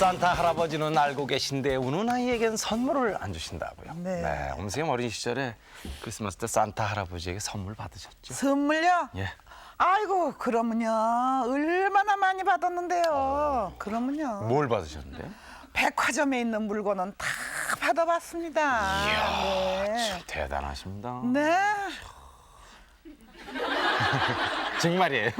산타 할아버지는 알고 계신데 우는 아이에겐 선물을 안 주신다고요. 네. 엄선생님 어린 시절에 크리스마스 때 산타 할아버지에게 선물 받으셨죠? 선물요? 예. 아이고 그러면요 얼마나 많이 받았는데요. 그러면요 뭘 받으셨는데요? 백화점에 있는 물건은 다 받아봤습니다. 참 대단하십니다. 네. 정말이에요?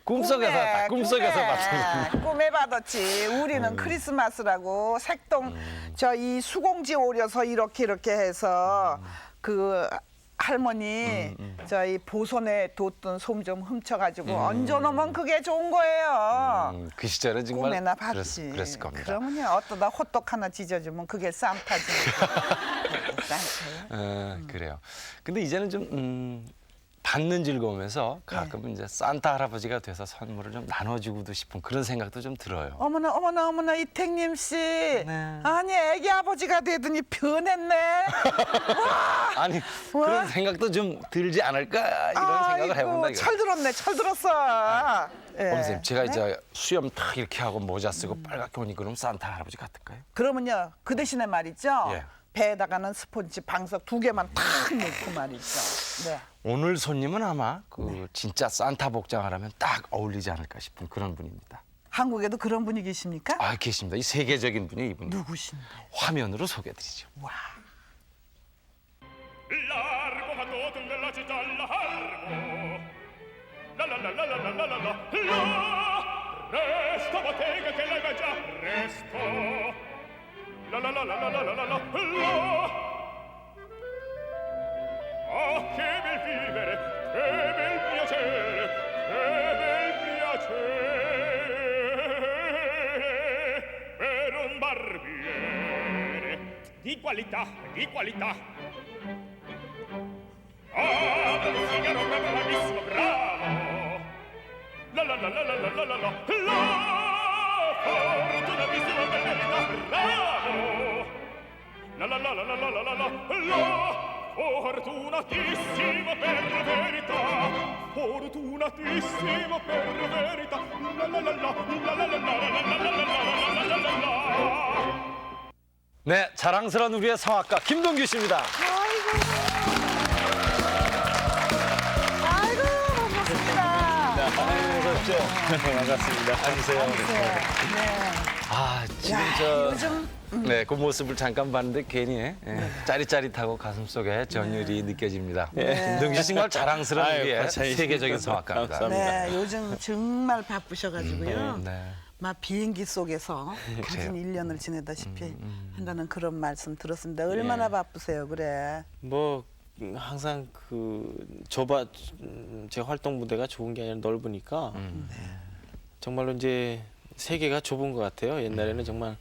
꿈속에서 봤다. 꿈속에서 봤다. 꿈에 받았지. 우리는 크리스마스라고 색동 저 이 수공지 오려서 이렇게 해서 그 할머니 저희 보선에 뒀던 솜 좀 훔쳐가지고 얹어놓으면 그게 좋은 거예요. 그 시절은 정말 꿈에나 봤지. 그랬을 겁니다. 그러면요 어떠다 호떡 하나 찢어주면 그게 산타지. 산타예요. 그래요. 근데 이제는 좀 받는 즐거움에서 가끔 이제 산타 할아버지가 돼서 선물을 좀 나눠주고도 싶은 그런 생각도 좀 들어요. 어머나 이택님 씨. 아니 애기 아버지가 되더니 변했네. 아니 그런 생각도 좀 들지 않을까 이런 생각을 해본다 이거. 철 들었어. 예. 선생님 제가 이제 수염 탁 이렇게 하고 모자 쓰고 빨갛게 오니 그럼 산타 할아버지 같을까요? 그러면요 그 대신에 말이죠. 예. 배에다가는 스폰지 방석 2개만 탁 넣고 말이죠. 네. 오늘 손님은 아마 그 진짜 산타 복장을 하면 딱 어울리지 않을까 싶은 그런 분입니다. 한국에도 그런 분이 계십니까? 아 계십니다. 이 세계적인 분이 이분이. 누구신데? 화면으로 소개해드리죠. 와. Largo va todo nella città largo. La la la la la la la la la. Resto bottega che l'hai già resto. La la la la la la la la la. Oh che bel vivere, che bel piacere, che bel piacere per un barbiere di qualità, di qualità. Ah, un sigaro bravissimo, bravo. La la la la la la la la la fortunatissimo per verità, bravo. La la la la la la la la la fortunatissimo per verità, fortunatissimo per verità. La la la la la la la la la la la la. 네, 자랑스러운 우리의 성악가 김동규 씨입니다. 아이고 반갑습니다. 어서 오십시오. 반갑습니다. 앉으세요. 네. 아, 지금 야, 저 요즘 네, 그 모습을 잠깐 봤는데 괜히 짜릿짜릿하고 가슴속에 전율이 느껴집니다. 김동규 씨 정말 자랑스러운 아유, 우리의 감사합니다. 세계적인 성악가입니다. 감사합니다. 네, 요즘 정말 바쁘셔가지고요. 네. 막 비행기 속에서 무슨 1년을 지내다시피 한다는 그런 말씀 들었습니다. 얼마나 바쁘세요, 그래? 뭐 항상 제 활동 무대가 좋은 게 아니라 넓으니까 정말로 이제 세계가 좁은 것 같아요. 옛날에는 정말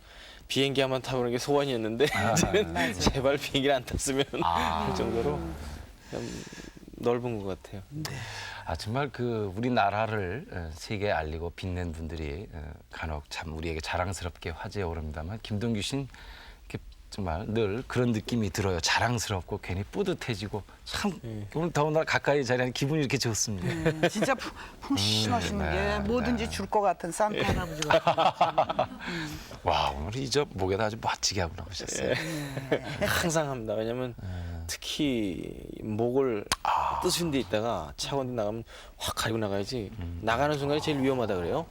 비행기 한번 타보는 게 소원이었는데 이제는 제발 비행기를 안 탔으면 할 정도로 좀 넓은 것 같아요. 아 정말 그 우리나라를 세계에 알리고 빛낸 분들이 간혹 참 우리에게 자랑스럽게 화제에 오릅니다만 김동규 씨는 이렇게 정말 늘 그런 느낌이 들어요. 자랑스럽고 괜히 뿌듯해지고 참 오늘 더군다나 가까이 자리하는 기분이 이렇게 좋습니다. 진짜 푹신하시는 네, 게 뭐든지 줄 것 같은 산타 할아버지가. 와 오늘 이 저 목에다 아주 멋지게 하고 나오셨어요. 항상 합니다. 왜냐면 특히 목을 뜨신 데 있다가 차가운 데 나가면 확 가리고 나가야지 나가는 순간이 제일 위험하다 그래요.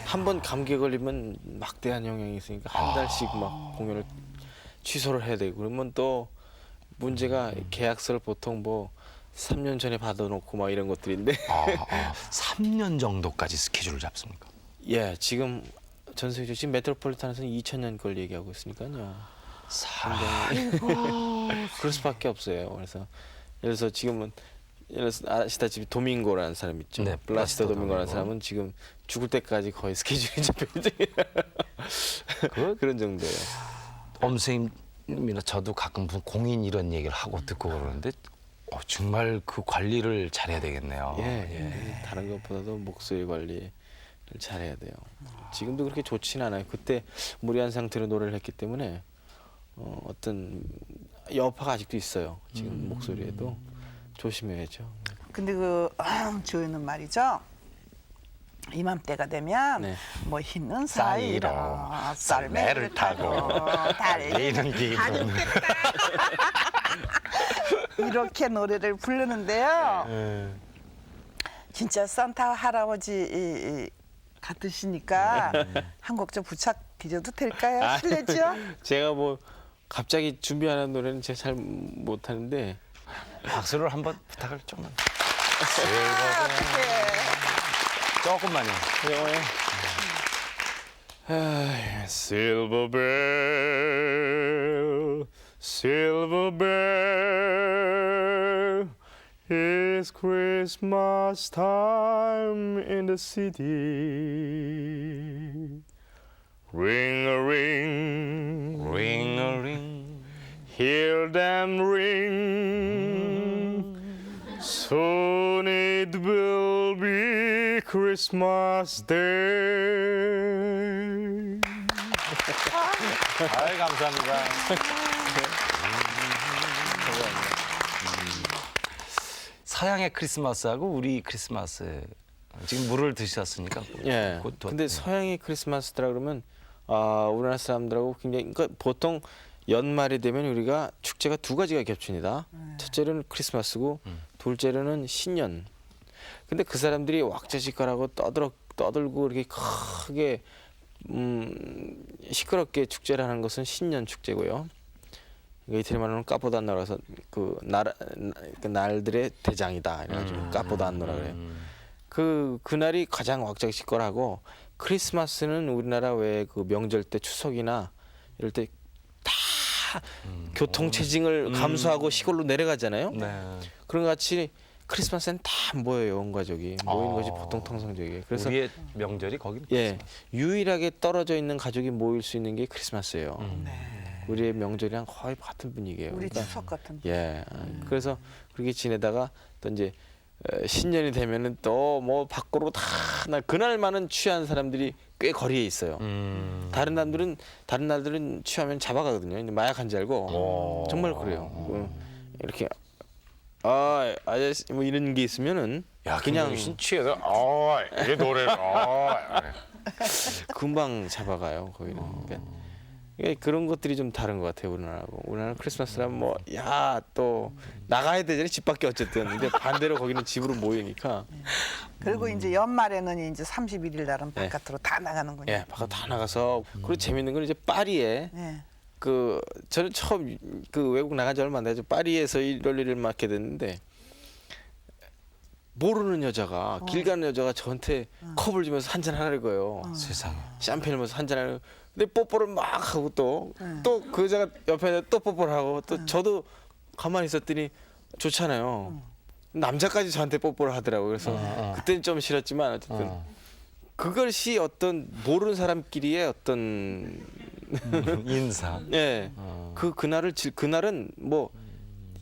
한 번 감기에 걸리면 막대한 영향이 있으니까 한 달씩 막 공연을 취소를 해야 되고 그러면 또 문제가 계약서를 보통 뭐 3년 전에 받아놓고 막 이런 것들인데 3년 정도까지 스케줄을 잡습니까? 예, 지금 전 세계적으로 지금 메트로폴리탄에서는 2000년 걸 얘기하고 있으니까요. 그럴 수밖에 없어요. 그래서 예를 들어서 지금은 예를 들어서 아시다시피 도밍고라는 사람 있죠. 네, 플라시도 도밍고라는 도밍고. 사람은 지금 죽을 때까지 거의 스케줄이 잡혀있는 그런 정도예요. 엄선생님이나 저도 가끔 무슨 공인 이런 얘기를 하고 듣고 그러는데 정말 그 관리를 잘해야 되겠네요. 예. 다른 것보다도 목소리 관리를 잘해야 돼요. 지금도 그렇게 좋지는 않아요. 그때 무리한 상태로 노래를 했기 때문에 어떤 여파가 아직도 있어요. 지금 목소리에도 조심해야죠. 근데 그 저희는 말이죠. 이맘때가 되면 네. 뭐 흰는 사이로 사이로 썰매를 타고 달리는 기분. 이렇게 노래를 부르는데요. 예. 진짜 산타 할아버지 같으시니까 한 곡 좀 부탁드려도 될까요? 실례죠? 제가 뭐 갑자기 준비하는 노래는 제가 잘 못하는데 박수를 한번 부탁을 조금만. 네. 조금만요. Silver bell, silver bell, it's Christmas time in the city. Ring a ring, Ring a ring. hear them ring. Soon it will be Christmas Day. 아이 감사합니다. 서양의 크리스마스하고 우리 크리스마스 지금 물을 드셨으니까 예. 곧 근데 서양의 크리스마스라 그러면 우리나라 사람들하고 굉장히 그러니까 보통 연말이 되면 우리가 축제가 두 가지가 겹칩니다. 첫째로는 크리스마스고 둘째로는 신년. 근데 그 사람들이 왁자지껄하고 떠들고 이렇게 크게 시끄럽게 축제를 하는 것은 신년 축제고요. 이태리 말로는 까포단노라서 그 날들의 대장이다. 이래가지고 까포단노라 그래요. 그날이 가장 왁자지껄하고 크리스마스는 우리나라 왜 그 명절 때 추석이나 이럴 때 다 교통 체증을 감수하고 시골로 내려가잖아요. 네. 그런 것 같이 크리스마스는 다 모여요, 온 가족이. 모이는 것이 보통 통상적이에요. 그래서 우리의 명절이 거기. 예, 유일하게 떨어져 있는 가족이 모일 수 있는 게 크리스마스예요. 우리의 명절이랑 거의 같은 분위기예요. 우리 그러니까 추석 같은. 예, 그래서 그렇게 지내다가 또 이제 신년이 되면은 또 뭐 밖으로 다 그날만은 취한 사람들이 꽤 거리에 있어요. 다른 날들은 취하면 잡아가거든요. 근데 마약한 줄 알고 정말 그래요. 이렇게 아저씨 뭐 이런 게 있으면은 그냥 취해서 이 노래를. 금방 잡아가요. 거기는. 그러니까 그런 것들이 좀 다른 것 같아요. 우리나라하고. 우리나라 크리스마스라면 뭐 또 나가야 되잖아요. 집 밖에 어쨌든. 근데 반대로 거기는 집으로 모이니까 그리고 이제 연말에는 이제 31일 날은 바깥으로 다 나가는군요. 예, 바깥 다 나가서 그리고 재밌는 건 이제 파리에 예. 저는 처음 외국 나간 지 얼마 안 돼서 파리에서 이럴 일을 맡게 됐는데 모르는 여자가 길 가는 여자가 저한테 컵을 주면서 한잔 하라는 거예요. 세상에. 샴페인을 먹어서 한잔 하는. 근데 뽀뽀를 막 하고 또 그 여자가 옆에 또 뽀뽀를 하고 또 저도 가만히 있었더니 좋잖아요. 남자까지 저한테 뽀뽀를 하더라고요. 그래서 그때는 좀 싫었지만 어쨌든 그것이 어떤 모르는 사람끼리의 어떤 인사. 예. 그날은 뭐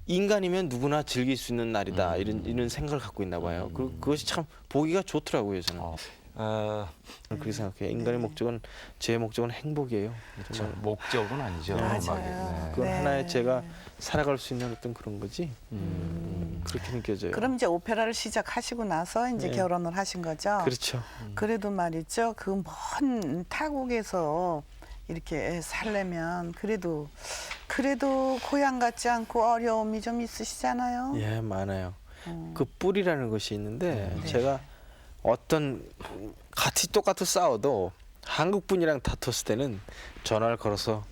인간이면 누구나 즐길 수 있는 날이다. 이런 생각을 갖고 있나 봐요. 그것이 참 보기가 좋더라고요, 저는. 그렇게 생각해요. 인간의 목적은 제 목적은 행복이에요. 정말 목적은 아니죠. 맞아요. 음악이. 네. 그건 네. 하나의 제가 살아갈 수 있는 어떤 그런 거지. 그렇게 느껴져요. 그럼 이제 오페라를 시작하시고 나서 이제 결혼을 하신 거죠? 그렇죠. 그래도 말이죠. 그 먼 타국에서 이렇게 살려면 그래도 고향 같지 않고 어려움이 좀 있으시잖아요. 예, 많아요. 그 뿔이라는 것이 있는데 제가 어떤 같이 똑같이 싸워도 한국 분이랑 다퉜을 때는 전화를 걸어서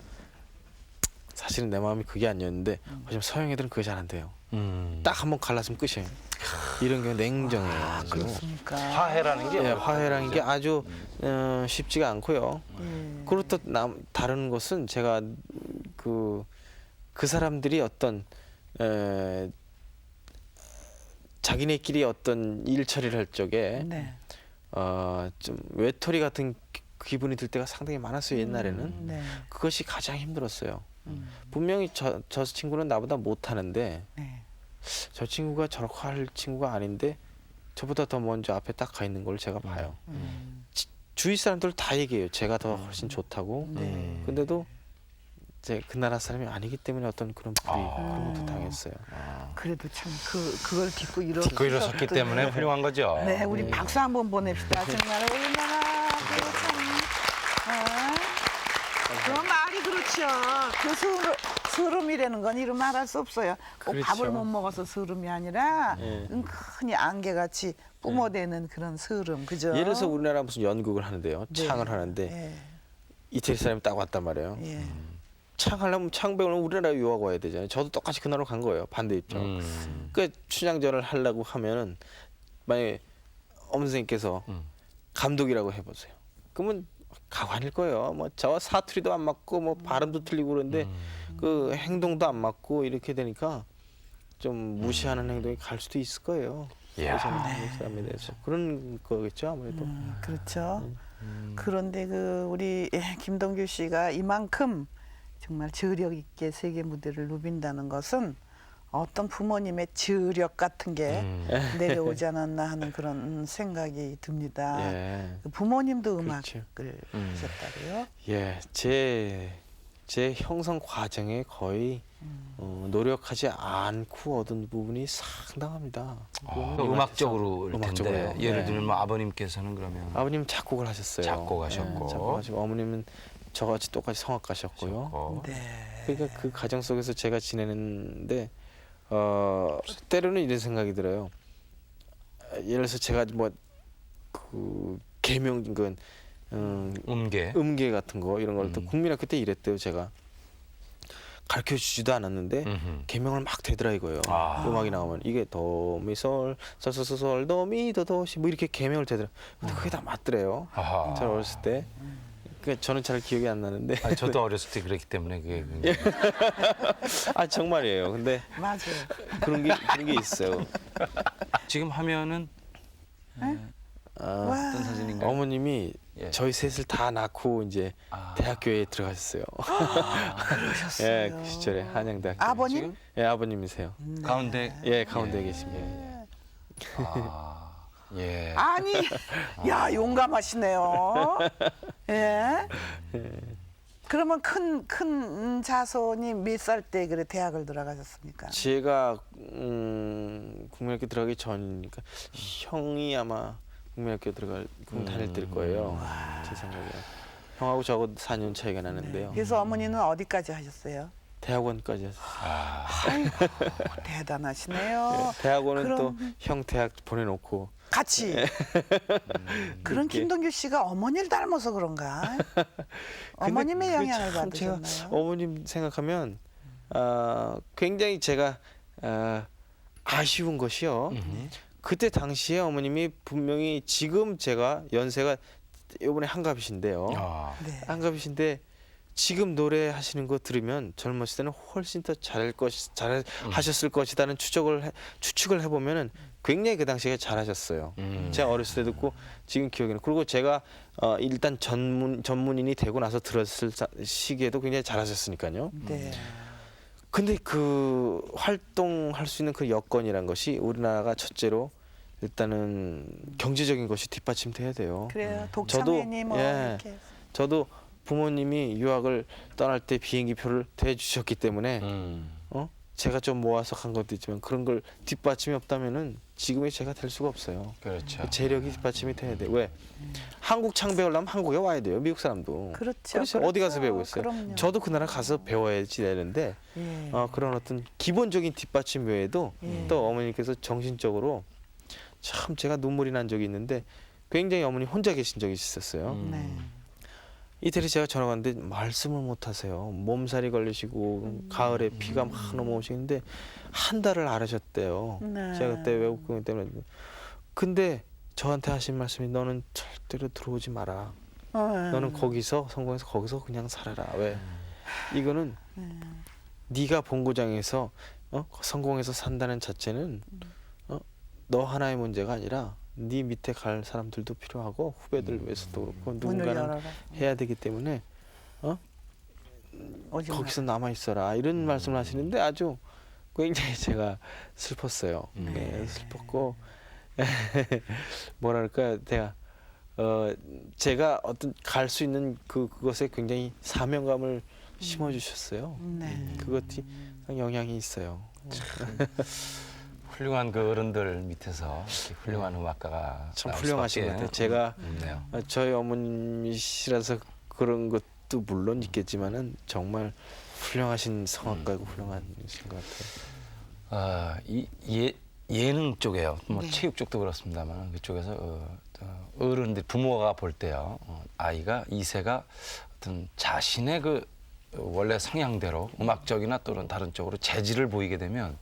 사실은 내 마음이 그게 아니었는데 요즘 서양 애들은 그게 잘 안 돼요. 딱 한번 갈랐으면 끝이에요. 이런 경우 냉정해요. 아주. 그렇습니까? 화해라는 게 예, 화해라는 게 아주 쉽지가 않고요. 그리고 또 다른 것은 제가 그 사람들이 어떤 자기네끼리 어떤 일 처리를 할 적에 네. 좀 외톨이 같은 기분이 들 때가 상당히 많았어요. 옛날에는. 네. 그것이 가장 힘들었어요. 분명히 저 친구는 나보다 못하는데 네. 저 친구가 저렇게 할 친구가 아닌데 저보다 더 먼저 앞에 딱 가 있는 걸 제가 봐요. 주위 사람들 다 얘기해요. 제가 더 훨씬 좋다고. 근데도 이제 그 나라 사람이 아니기 때문에 어떤 그런 불이 그런 것도 당했어요. 그래도 참 그걸 딛고 딛고 일어섰기 때문에 훌륭한 거죠. 네, 우리 박수 한번 보냅시다. 정말 얼마나 그 말이 그렇죠. 그 서름이라는 건 이루 말할 수 없어요. 꼭 그렇죠. 밥을 못 먹어서 서름이 아니라 예. 은근히 안개같이 뿜어대는 그런 서름, 그죠? 예를 들어서 우리나라 무슨 연극을 하는데요. 네. 창을 하는데 예, 이태리 사람이 딱 왔단 말이에요. 예. 창 하려면 창 배우려면 우리나라 유학 와야 되잖아요. 저도 똑같이 그나라로 간 거예요. 반대 입장. 그 춘향전을 하려고 하면은 만약에 어머니 선생님께서 감독이라고 해보세요. 그러면 가관일 거예요. 뭐 저 사투리도 안 맞고 뭐 발음도 틀리고 그런데 그 행동도 안 맞고 이렇게 되니까 좀 무시하는 행동이 갈 수도 있을 거예요. 이야. 한국 사람에 대해서 그런 거겠죠 아무래도. 그렇죠. 그런데 그 우리 김동규 씨가 이만큼 정말 저력 있게 세계 무대를 누빈다는 것은 어떤 부모님의 저력 같은 게 내려오지 않았나 하는 그런 생각이 듭니다. 예. 그 부모님도 그렇죠. 음악을 하셨다고요? 예, 제 형성 과정에 거의 노력하지 않고 얻은 부분이 상당합니다. 음악적으로 일 텐데 음악적으로요. 예를 네. 들면 뭐 아버님께서는 그러면 아버님 작곡을 하셨어요. 작곡하셨고. 작곡하시고 어머님은 저같이 똑같이 성악가셨고요. 네. 그러니까 그 가정 속에서 제가 지내는데 때로는 이런 생각이 들어요. 예를 들어서 제가 뭐 그 계명 그 음계 같은 거 이런 걸 또 국민학교 때 이랬대요. 제가 가르쳐 주지도 않았는데 계명을 막 되더라 이거예요. 음악이 나오면 이게 도미솔 솔솔솔 도미도도시 뭐 이렇게 계명을 되더라. 근데 그게 다 맞더래요. 아하. 저 어렸을 때. 그러니까 저는 잘 기억이 안 나는데. 아니, 저도 어렸을 때 그랬기 때문에 그게 굉장히 아 정말이에요. 근데 맞아요. 그런 게 있어요. 지금 하면은 어떤 사진인가요? 어머님이 예. 저희 셋을 다 낳고 이제 대학교에 들어가셨어요. 그러셨어요. 예, 그 시절에 한양대학교. 아버님? 지금? 예, 아버님이세요. 가운데 예, 가운데 계십니다. 예. 아니, 야 용감하시네요. 예. 그러면 큰 자손이 몇 살 때 그래 대학을 들어가셨습니까? 제가 국민학교 들어가기 전이니까 형이 아마 국민학교 다닐 때일 거예요. 제 생각에. 형하고 저하고 4년 차이가 나는데요. 그래서 어머니는 어디까지 하셨어요? 대학원까지 했어요. 아이고, 대단하시네요. 대학원은 그럼- 또 형 대학 보내놓고 같이. 그런 이렇게. 김동규 씨가 어머니를 닮아서 그런가? 어머님의 그게 영향을 참 제가 받으셨나요? 어머님 생각하면 굉장히 제가 아쉬운 것이요. 그때 당시에 어머님이 분명히 지금 제가 연세가 이번에 한갑이신데요. 네. 한갑이신데 지금 노래하시는 거 들으면 젊었을 때는 훨씬 더 잘하셨을 것이다는 추측을 해보면은 굉장히 그 당시에 잘하셨어요. 제가 어렸을 때 듣고 지금 기억에는 그리고 제가 일단 전문인이 되고 나서 들었을 시기에도 굉장히 잘하셨으니까요. 네. 근데 그 활동할 수 있는 그 여건이란 것이 우리나라가 첫째로 일단은 경제적인 것이 뒷받침돼야 돼요. 그래요. 저도, 독창회니 뭐 예. 이렇게. 저도 부모님이 유학을 떠날 때 비행기표를 대주셨기 때문에 제가 좀 모아서 간 것도 있지만 그런 걸 뒷받침이 없다면은 지금의 제가 될 수가 없어요. 그렇죠. 재력이 뒷받침이 돼야 돼. 왜? 한국 창 배우려면 한국에 와야 돼요. 미국 사람도. 그렇죠. 어디 가서 배우고 있어요? 그럼요. 저도 그 나라 가서 배워야지 되는데 예. 그런 어떤 기본적인 뒷받침 외에도 예. 또 어머니께서 정신적으로 참 제가 눈물이 난 적이 있는데 굉장히 어머니 혼자 계신 적이 있었어요. 네. 이태리 제가 전화 갔는데 말씀을 못 하세요. 몸살이 걸리시고 가을에 비가 막 넘어오시는데 한 달을 앓으셨대요. 네. 제가 그때 외국병 때문에. 근데 저한테 하신 말씀이 너는 절대로 들어오지 마라. 너는 거기서 성공해서 거기서 그냥 살아라. 왜? 이거는 네가 본고장에서 성공해서 산다는 자체는 너 하나의 문제가 아니라 네 밑에 갈 사람들도 필요하고 후배들 위해서도 그렇고 문을 누군가는 열어라. 해야 되기 때문에 오지 거기서 남아 있어라 이런 말씀을 하시는데 아주 굉장히 제가 슬펐어요. 네, 슬펐고 뭐랄까 제가 어떤 갈 수 있는 그것에 굉장히 사명감을 심어주셨어요. 네. 그것이 영향이 있어요. 훌륭한 그 어른들 밑에서 이렇게 훌륭한 음악가가 참 나올 훌륭하신 것 수밖에 같아요. 제가 없네요. 저희 어머님이시라서 그런 것도 물론 있겠지만은 정말 훌륭하신 성악가고 훌륭하신 것 같아요. 예능 쪽에요. 뭐 네. 체육 쪽도 그렇습니다만 그쪽에서 어른들 부모가 볼 때요, 아이가 이세가 어떤 자신의 그 원래 성향대로 음악적이나 또는 다른 쪽으로 재질을 보이게 되면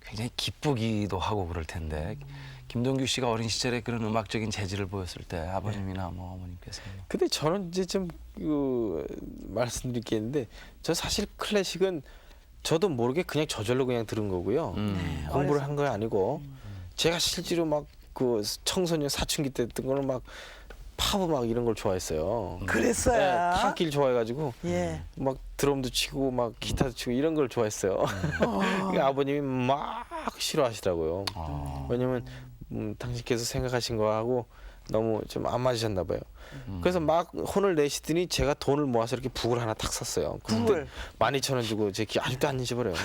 굉장히 기쁘기도 하고 그럴 텐데 김동규 씨가 어린 시절에 그런 음악적인 재질을 보였을 때 아버님이나 뭐 어머님께서 근데 저는 이제 좀 말씀드릴 게 있는데 저 사실 클래식은 저도 모르게 그냥 저절로 그냥 들은 거고요. 공부를 한 거 아니고 제가 실제로 막 그 청소년 사춘기 때 듣던 거는 막 팝 막 이런 걸 좋아했어요. 그랬어요. 네, 팝길 좋아해가지고 예. 막 드럼도 치고 막 기타도 치고 이런 걸 좋아했어요. 그러니까 아버님이 막 싫어하시더라고요. 왜냐면 당신께서 생각하신 거하고 너무 좀 안 맞으셨나 봐요. 그래서 막 혼을 내시더니 제가 돈을 모아서 이렇게 북을 하나 탁 샀어요. 북을? 12,000원 주고 제 아직도 안 잊어버려요.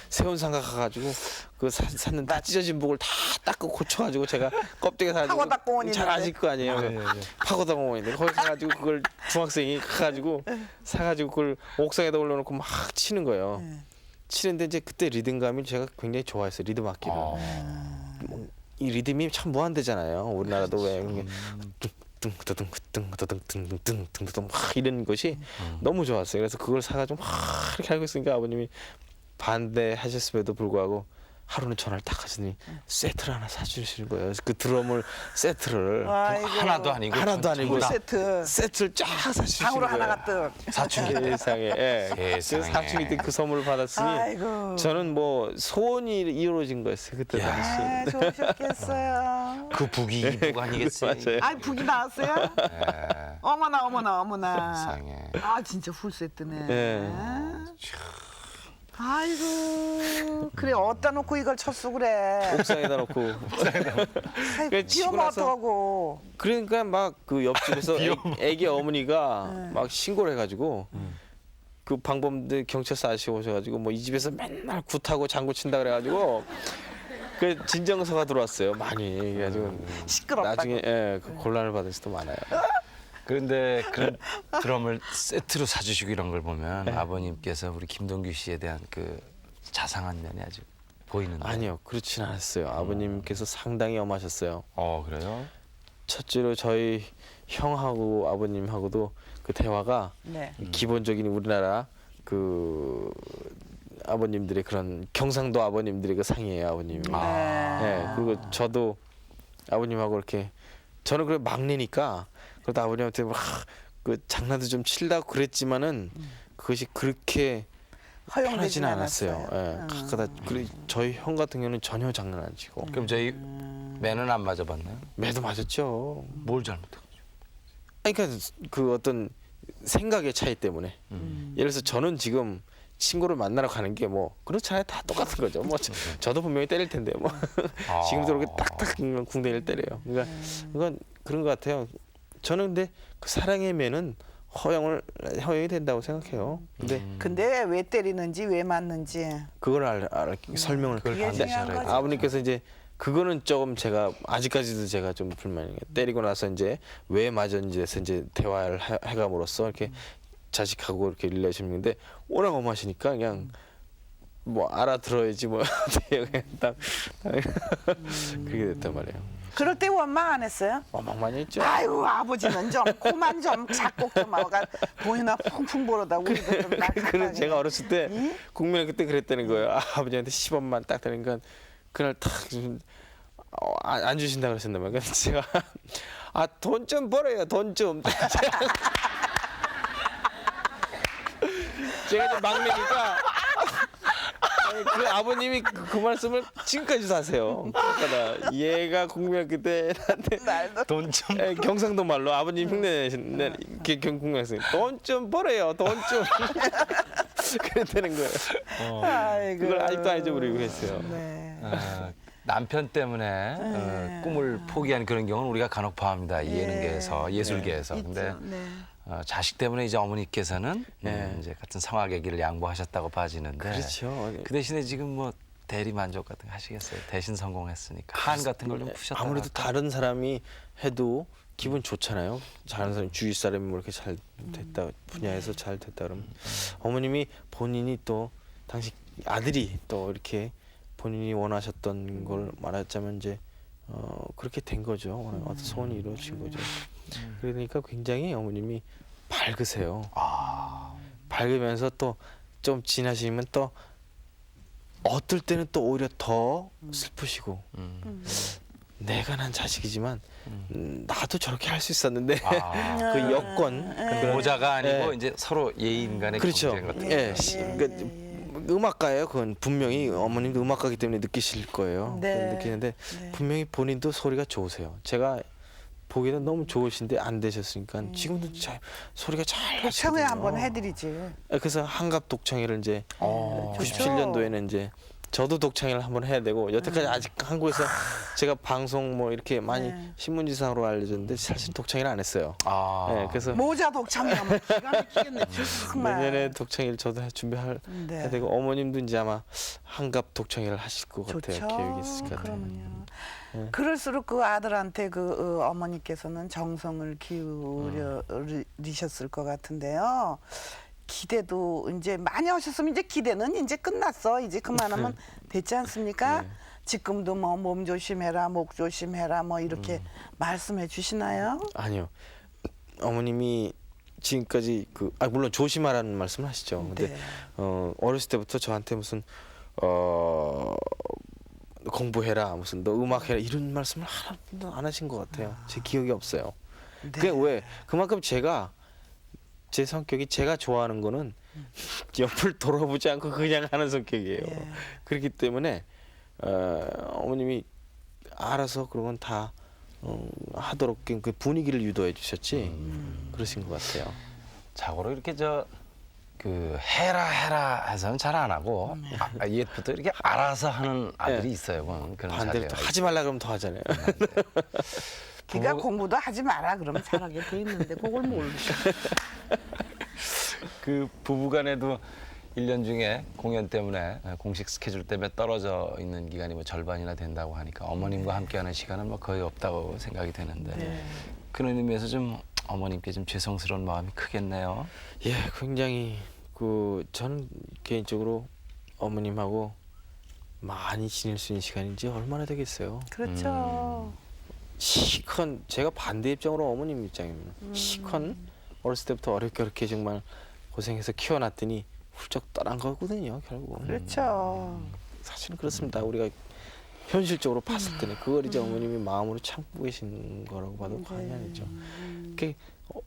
세운상가 가가지고 그 샀는 다 찢어진 북을 다 닦고 고쳐가지고 제가 껍데기 사가지고 파고다공원이 잘 있는데. 아실 거 아니에요. 파고다공원인데 거기 가가지고 그걸 중학생이 가가지고 사가지고 그걸 옥상에다 올려놓고 막 치는 거예요. 치는데 이제 그때 리듬감이 제가 굉장히 좋아했어요. 리듬 악기를. 이 리듬이 참 무한대잖아요. 우리나라도 왜 뚱뚱뚱뚱뚱뚱뚱뚱뚱뚱뚱 막 이런 것이 너무 좋았어요. 그래서 그걸 사가지고 막 이렇게 알고 있으니까 아버님이 반대하셨음에도 불구하고 하루는 전화를 딱 하시더니 세트를 하나 사주시는 거예요. 그래서 그 드럼을 세트를 아이고. 하나도 아니고 풀 세트. 세트를 쫙 사주시는 방으로 거예요. 하나 가득. 사춘기 때 세상에, 예. 세상에. 그래서 사춘기 때 그 선물을 받았으니 아이고. 저는 뭐 소원이 이루어진 거였어요 그때 당시. 아, 좋으셨겠어요. 그 북이 북 아니겠어요? 맞아요. 아, 북이 나왔어요? 예. 어머나 어머나 어머나. 세상에. 아, 진짜 풀세트네. 예. 아이고. 그래, 어디다 놓고 이걸 쳤어 그래. 옥상에다 놓고. 아이고, 치고 비오면 나서 어떡하고. 그러니까 막 그 옆집에서 애기 어머니가 막 신고를 해가지고 그 방범들 경찰서 아저씨 오셔가지고 뭐 이 집에서 맨날 굿하고 장구 친다 그래가지고 그 진정서가 들어왔어요 많이. 그래가지고 시끄럽다고. 나중에 그 곤란을 받을 수도 많아요. 그런데 그런 드럼을 세트로 사주시고 이런 걸 보면 아버님께서 우리 김동규 씨에 대한 그 자상한 면이 아주 보이는데. 아니요 그렇진 않았어요. 아버님께서 상당히 엄하셨어요. 그래요? 첫째로 저희 형하고 아버님하고도 그 대화가 네. 기본적인 우리나라 그 아버님들의 그런 경상도 아버님들의 그 상이에요 아버님이. 네. 그리고 저도 아버님하고 이렇게 저는 그래 막내니까 그러다 아버님한테 막 그 장난도 좀 치려고 그랬지만은 그것이 그렇게 허용되진 편하지는 않았어요. 않았어요. 예. 가끔가다 그리고 저희 형 같은 경우는 전혀 장난 안 치고 그럼 저희 매는 안 맞아봤나요? 매도 맞았죠. 뭘 잘못해가지고? 아니, 그러니까 그 어떤 생각의 차이 때문에 예를 들어서 저는 지금 친구를 만나러 가는 게 뭐 그렇잖아요. 다 똑같은 거죠. 뭐 저도 분명히 때릴 텐데 뭐 지금도 그렇게 딱딱 궁뎅이를 때려요. 그러니까 그건 그런 것 같아요. 저는 근데 그 사랑의 매는 허용이 된다고 생각해요. 근데 근데 왜 때리는지 왜 맞는지. 그걸 설명을 그걸 그게 반드시 중요한 알아야 거죠. 돼요. 아버님께서 이제 그거는 조금 제가 아직까지도 제가 좀 불만이에요. 때리고 나서 이제 왜 맞았는지에서 이제 대화를 해감으로써 이렇게 자식하고 이렇게 릴레이션인데 워낙 엄하시니까 그냥 뭐 알아들어야지 뭐 그냥 딱 그렇게 됐단 말이에요. 그럴 때 원망 안 했어요? 원망 많이 했죠. 아이고 아버지는 좀 그만 좀 작곡 좀 하고 돈이나 풍풍 벌어다 우리도 좀 그는 제가 어렸을 때 응? 국민은 그때 그랬다는 거예요. 아버지한테 10원만 딱 되니까 그날 탁 안 주신다 그러셨나 봐요. 그래서 제가 돈 좀 벌어요. 돈 좀. 제가 이제 막내니까 그 아버님이 그 말씀을 지금까지도 하세요. 그러니까 얘가 국민학교 때 나한테 돈 좀. 경상도 말로 아버님 흉내 내시는 경국명생 돈 좀 벌어요. 돈 좀. 그랬다는 거예요. 아이고. 그걸 아직도 안 잊어버리고 했어요. 네. 남편 때문에 꿈을 포기한 그런 경우는 우리가 간혹 봐합니다. 이 예능계에서, 예술계에서. 근데 있죠. 네. 자식 때문에 이제 어머니께서는 네. 이제 같은 성악의 길을 양보하셨다고 봐지는데 그렇죠. 그 대신에 지금 뭐 대리 만족 같은 거 하시겠어요? 대신 성공했으니까 한 같은 걸 좀 푸셨다. 아무래도 다른 사람이 해도 기분 좋잖아요. 다른 사람 주위 사람이 뭐 이렇게 잘 됐다 분야에서 잘 됐다 그러면 어머님이 본인이 또 당시 아들이 또 이렇게 본인이 원하셨던 걸 말하자면 이제 그렇게 된 거죠. 어떤 소원이 이루어진 거죠. 그러니까 굉장히 어머님이 밝으세요. 밝으면서 또 좀 지나시면 또 어떨 때는 또 오히려 더 슬프시고 내가 난 자식이지만 나도 저렇게 할 수 있었는데 그 여건 그런 모자가 아니고 예. 이제 서로 예인 간의 그렇죠. 경쟁 같은 예, 그러니까 음악가예요. 그건 분명히 어머님도 음악가기 때문에 느끼실 거예요. 네. 느끼는데 네. 분명히 본인도 소리가 좋으세요. 제가 보기에는 너무 좋으신데 안 되셨으니까 지금도 소리가 잘 독청회 나시거든요. 한번 해드리지. 그래서 한갑 독창회를 이제 97년도에는 이제 저도 독창회를 한번 해야 되고 여태까지 아직 한국에서 제가 방송 뭐 이렇게 많이 네. 신문지상으로 알려졌는데 사실 독창회를 안 했어요. 아. 네, 그래서 모자 독청이라면 기가 막히겠네. 정말. 내년에 독창회를 저도 준비할 네. 해야 되고 어머님도 이제 아마 한갑 독창회를 하실 것 같아요. 좋죠. 계획이 있을 것 같아요. 그러면요. 그럴수록 그 아들한테 그 어머니께서는 정성을 기울이셨을 것 같은데요. 기대도 이제 많이 하셨으면 이제 기대는 이제 끝났어. 이제 그만하면 됐지 않습니까? 지금도 뭐 몸 조심해라, 목 조심해라, 뭐 이렇게 말씀해 주시나요? 아니요. 어머님이 지금까지 물론 조심하라는 말씀을 하시죠. 근데 네. 어렸을 때부터 저한테 무슨 공부해라, 무슨 너 음악해라 이런 말씀을 하나도 안 하신 것 같아요. 제 기억이 없어요. 네. 그게 왜? 그만큼 제가 제 성격이 제가 좋아하는 거는 옆을 돌아보지 않고 그냥 하는 성격이에요. 예. 그렇기 때문에 어머님이 알아서 그런 건 다 하도록 그 분위기를 유도해 주셨지 그러신 것 같아요. 자고로 이렇게 그 해라 해서는 잘 안 하고 옛부터 이렇게 알아서 하는 아들이 네. 있어요. 그런 반대로 또 자세가 하지 말라 그러면 더 하잖아요. 걔가 공부도 하지 마라 그러면 잘하게 돼 있는데 그걸 모르죠. 그 부부간에도 1년 중에 공연 때문에 공식 스케줄 때문에 떨어져 있는 기간이 뭐 절반이나 된다고 하니까 어머님과 함께하는 시간은 뭐 거의 없다고 생각이 되는데 그런 의미에서 좀 어머님께 좀 죄송스러운 마음이 크겠네요. 예, 굉장히 저는 개인적으로 어머님하고 많이 지낼 수 있는 시간이 이제 얼마나 되겠어요. 그렇죠. 시컨 제가 반대 입장으로 어머님 입장입니다. 시컨 어렸을 때부터 어렵게 정말 고생해서 키워놨더니 훌쩍 떠난 거거든요, 결국. 그렇죠. 사실은 그렇습니다. 우리가 현실적으로 봤을 때는 그걸 이제 어머님이 마음으로 참고 계신 거라고 봐도 과언이 아니죠.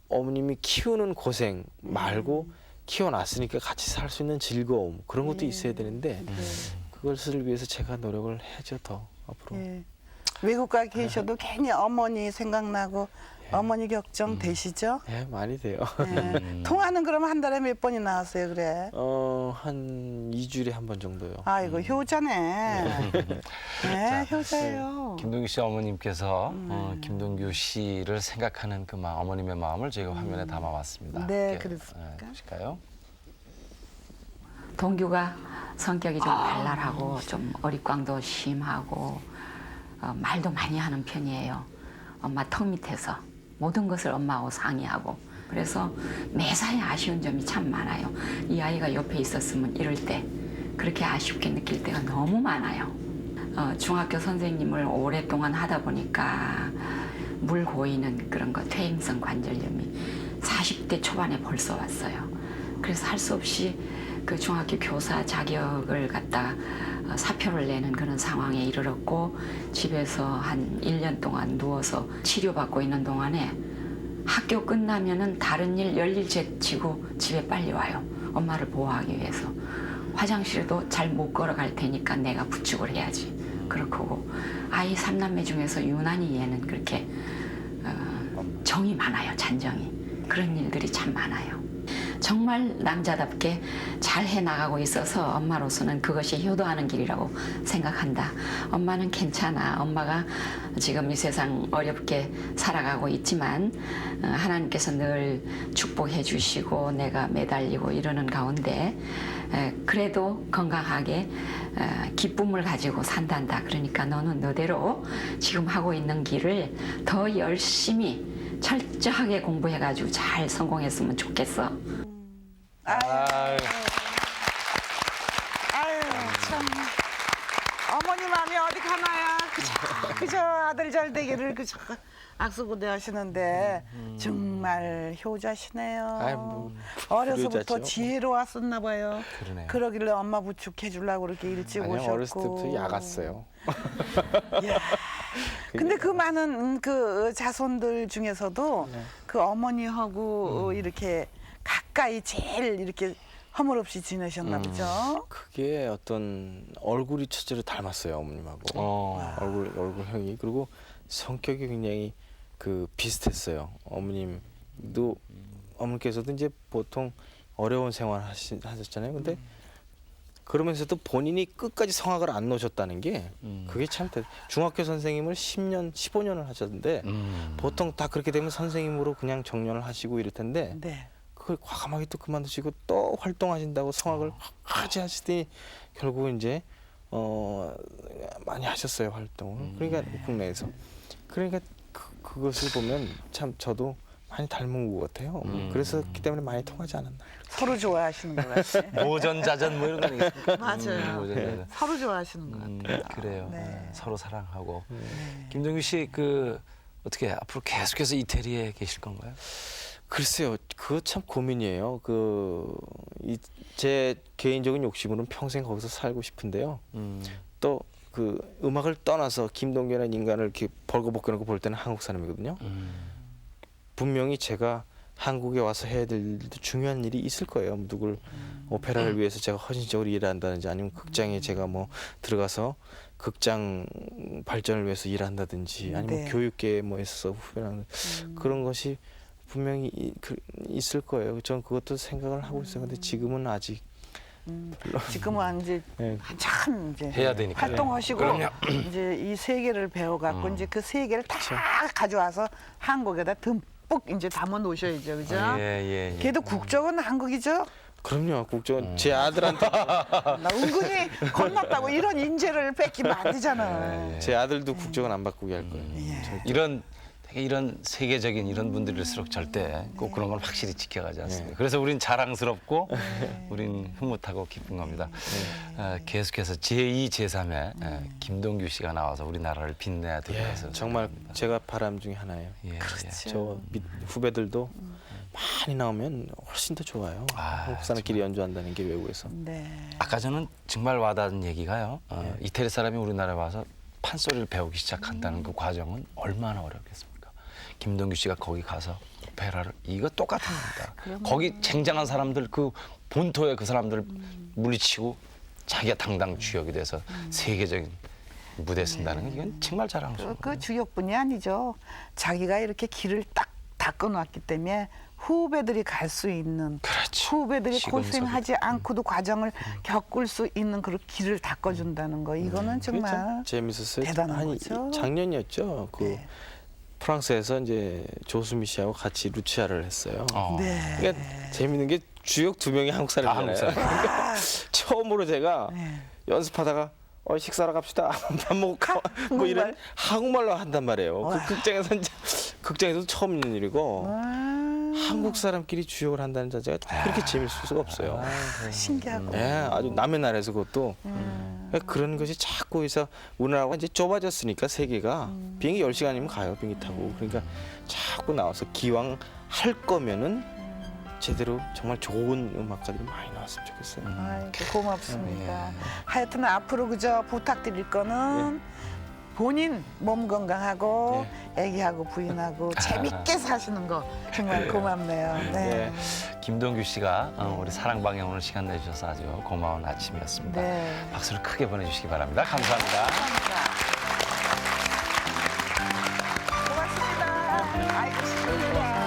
어머님이 키우는 고생 말고 키워놨으니까 같이 살 수 있는 즐거움 그런 것도 있어야 되는데 그것을 위해서 제가 노력을 해야죠 더 앞으로. 예. 외국 가 계셔도 괜히 어머니 생각나고 어머니 걱정 되시죠? 예, 많이 돼요. 예. 통화는 그럼 한 달에 몇 번이나 하세요, 그래? 한 2주일에 한 번 정도요. 아이고 효자네. 네, 자, 효자예요. 김동규 씨 어머님께서 김동규 씨를 생각하는 그 마음, 어머님의 마음을 저희가 화면에 담아왔습니다. 네, 함께, 그렇습니까? 보실까요? 동규가 성격이 좀 발랄하고 좀 어릿광도 심하고 말도 많이 하는 편이에요. 엄마 턱 밑에서 모든 것을 엄마하고 상의하고 그래서 매사에 아쉬운 점이 참 많아요. 이 아이가 옆에 있었으면 이럴 때 그렇게 아쉽게 느낄 때가 너무 많아요. 중학교 선생님을 오랫동안 하다 보니까 물 고이는 그런 거 퇴행성 관절염이 40대 초반에 벌써 왔어요. 그래서 할 수 없이 그 중학교 교사 자격을 갖다 사표를 내는 그런 상황에 이르렀고 집에서 한 1년 동안 누워서 치료받고 있는 동안에 학교 끝나면은 다른 일 열일 제치고 집에 빨리 와요. 엄마를 보호하기 위해서. 화장실에도 잘 못 걸어갈 테니까 내가 부축을 해야지. 그렇고 아이 3남매 중에서 유난히 얘는 그렇게 정이 많아요. 잔정이. 그런 일들이 참 많아요. 정말 남자답게 잘 해나가고 있어서 엄마로서는 그것이 효도하는 길이라고 생각한다. 엄마는 괜찮아. 엄마가 지금 이 세상 어렵게 살아가고 있지만 하나님께서 늘 축복해 주시고 내가 매달리고 이러는 가운데 그래도 건강하게 기쁨을 가지고 산단다. 그러니까 너는 너대로 지금 하고 있는 길을 더 열심히 철저하게 공부해가지고 잘 성공했으면 좋겠어. 아유. 아유 참 어머니 마음이 어디 가나요? 그저 아들 잘 되기를 그저 악수고대 하시는데 정말 효자시네요. 아이, 뭐, 어려서부터 효자죠. 지혜로웠었나 봐요. 그러네요. 그러길래 엄마 부축해 주려고 그렇게 일찍 아니요, 오셨고. 어렸을 때부터 야갔어요. 근데 그 많은 그 자손들 중에서도 네. 그 어머니하고 이렇게 가까이 제일 이렇게 허물없이 지내셨나 보죠. 그게 어떤 얼굴이 첫째로 닮았어요, 어머님하고. 얼굴형이. 그리고 성격이 굉장히 그 비슷했어요. 어머님께서도 이제 보통 어려운 생활 하셨잖아요. 근데 그러면서도 본인이 끝까지 성악을 안 놓으셨다는 게 그게 참 중학교 선생님을 10년, 15년을 하셨는데 보통 다 그렇게 되면 선생님으로 그냥 정년을 하시고 이럴 텐데 네. 그걸 과감하게 또 그만두시고 또 활동하신다고 성악을 하지 하시더니 결국은 이제 많이 하셨어요, 활동을. 그러니까 국내에서. 그러니까 그것을 보면 참 저도 많이 닮은 것 같아요. 그래서 그렇기 때문에 많이 통하지 않았나. 서로 좋아하시는 것 같아요. 모전자전 뭐 이런 거 아니겠습니까? 맞아요. 모전자전. 서로 좋아하시는 것 같아요. 그래요. 네. 서로 사랑하고. 김동규 씨 그 어떻게 앞으로 계속해서 이태리에 계실 건가요? 글쎄요, 그거 참 고민이에요. 제 개인적인 욕심으로는 평생 거기서 살고 싶은데요. 또 그 음악을 떠나서 김동규라는 인간을 이렇게 벌거벗겨놓고 볼 때는 한국 사람이거든요. 분명히 제가 한국에 와서 해야 될 중요한 일이 있을 거예요. 누굴 오페라를 위해서 제가 헌신적으로 일한다든지 아니면 극장에 제가 뭐 들어가서 극장 발전을 위해서 일한다든지 아니면 네. 교육계에 뭐 있어서 후배라는 그런 것이 분명히 있을 거예요. 전 그것도 생각을 하고 있어요. 근데 지금은 아직 지금은 이제 네. 한참 이제 해야 되니까. 활동하시고 그럼요. 이제 이 세계를 배워갖고 이제 그 세계를 다 가져와서 한국에다 듬뿍 이제 담아 놓으셔야죠, 그죠? 예. 걔도 국적은 한국이죠? 그럼요. 국정은 제 아들한테 나 은근히 겁났다고 이런 인재를 뺏기면 안 되잖아. 제 아들도 국정은 안 바꾸게 할 거예요. 이런 세계적인 이런 분들일수록 절대 꼭 그런 건 확실히 지켜가지 않습니다. 그래서 우린 자랑스럽고 우린 흐뭇하고 기쁜 겁니다. 계속해서 제2, 제3의 김동규 씨가 나와서 우리나라를 빛내야 되겠어서 정말 제가 바람 중에 하나예요. 저 후배들도 많이 나오면 훨씬 더 좋아요. 한국 사람끼리 연주한다는 게 외국에서. 네. 아까 저는 정말 와닿은 얘기가요. 이태리 사람이 우리나라에 와서 판소리를 배우기 시작한다는 그 과정은 얼마나 어렵겠습니까? 김동규 씨가 거기 가서 오페라를 이거 똑같은 겁니다. 거기 쟁쟁한 사람들 그 본토의 그 사람들을 물리치고 자기가 당당 주역이 돼서 세계적인 무대에 쓴다는 건 이건 정말 자랑스러운 그 거예요. 주역뿐이 아니죠. 자기가 이렇게 길을 딱 닦아놨기 때문에 후배들이 갈 수 있는 그렇죠. 후배들이 시금석이. 고생하지 않고도 과정을 겪을 수 있는 그런 길을 닦아준다는 거 이거는 그게 정말 참 재밌었어요. 대단한 거죠. 작년이었죠. 네. 프랑스에서 이제 조수미 씨하고 같이 루치아를 했어요. 네. 그러니까 재밌는 게 주역 2명이 한국 사람이잖아요. 한국 사람. 그러니까 처음으로 제가 네. 연습하다가 식사하러 갑시다. 밥 먹고 가. 뭐 이런 한국말로 한단 말이에요. 그 극장에서 처음 있는 일이고 한국 사람끼리 주역을 한다는 자체가 그렇게 재밌을 수가 없어요. 신기하고. 아주 남의 나라에서 그것도 그러니까 그런 것이 자꾸 해서 우리나라가 이제 좁아졌으니까 세계가 비행기 10시간이면 가요. 비행기 타고. 그러니까 자꾸 나와서 기왕 할 거면은 제대로 정말 좋은 음악가들이 많이 나왔으면 좋겠어요. 아이고, 고맙습니다. 하여튼 앞으로 그저 부탁드릴 거는 본인 몸 건강하고 애기하고 부인하고 재밌게 사시는 거 정말 고맙네요. 네. 김동규 씨가 우리 사랑방에 오늘 시간 내주셔서 아주 고마운 아침이었습니다. 네. 박수를 크게 보내주시기 바랍니다. 감사합니다. 고맙습니다. 아이고, 신기해.